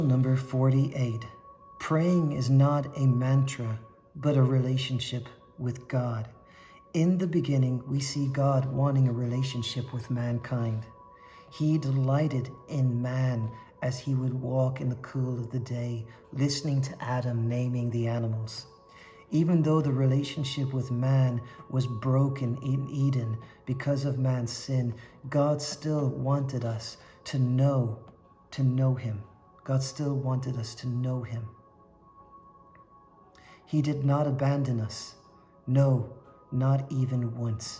Number 48. Praying is not a mantra, but a relationship with God. In the beginning, we see God wanting a relationship with mankind. He delighted in man as he would walk in the cool of the day, listening to Adam naming the animals. Even though the relationship with man was broken in Eden because of man's sin, God still wanted us to know him. God still wanted us to know him. He did not abandon us. No, not even once.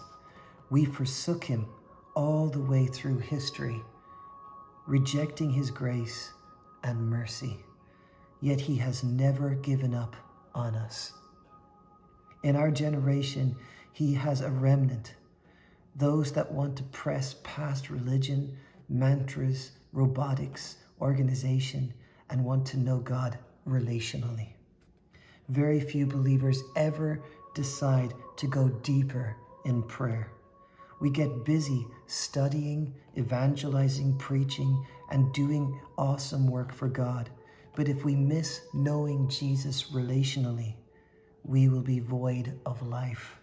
We forsook him all the way through history, rejecting his grace and mercy. Yet he has never given up on us. In our generation, he has a remnant, those that want to press past religion, mantras, robotics, organization, and want to know God relationally. Very few believers ever decide to go deeper in prayer. We get busy studying, evangelizing, preaching, and doing awesome work for God. But if we miss knowing Jesus relationally, we will be void of life.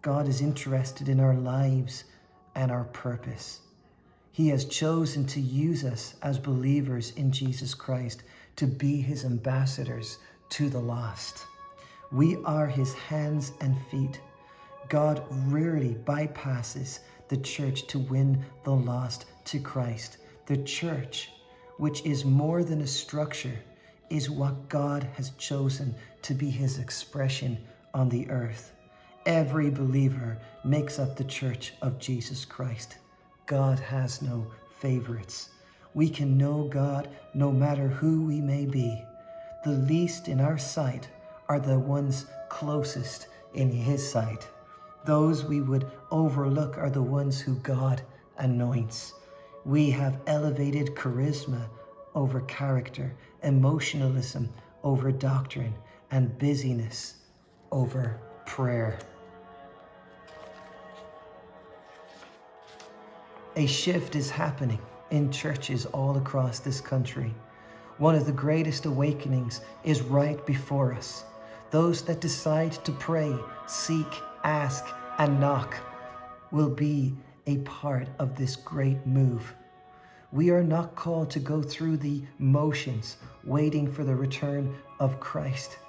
God is interested in our lives and our purpose. He has chosen to use us as believers in Jesus Christ to be his ambassadors to the lost. We are his hands and feet. God rarely bypasses the church to win the lost to Christ. The church, which is more than a structure, is what God has chosen to be his expression on the earth. Every believer makes up the church of Jesus Christ. God has no favorites. We can know God no matter who we may be. The least in our sight are the ones closest in his sight. Those we would overlook are the ones who God anoints. We have elevated charisma over character, emotionalism over doctrine, and busyness over prayer. A shift is happening in churches all across this country. One of the greatest awakenings is right before us. Those that decide to pray, seek, ask, and knock will be a part of this great move. We are not called to go through the motions, waiting for the return of Christ.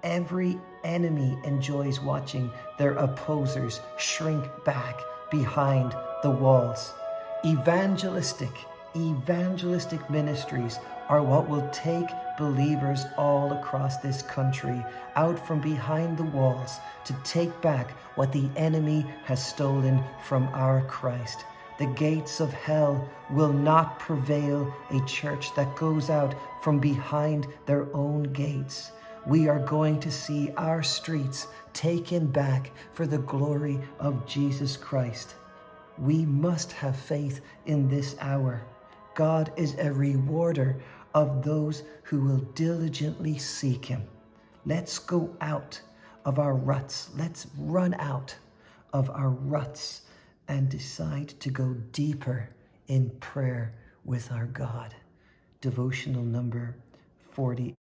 Every enemy enjoys watching their opposers shrink back behind the walls. Evangelistic ministries are what will take believers all across this country out from behind the walls to take back what the enemy has stolen from our Christ. The gates of hell will not prevail a church that goes out from behind their own gates. We are going to see our streets taken back for the glory of Jesus Christ. We must have faith in this hour. God is a rewarder of those who will diligently seek him. Let's go out of our ruts. Let's run out of our ruts and decide to go deeper in prayer with our God. Devotional number 40.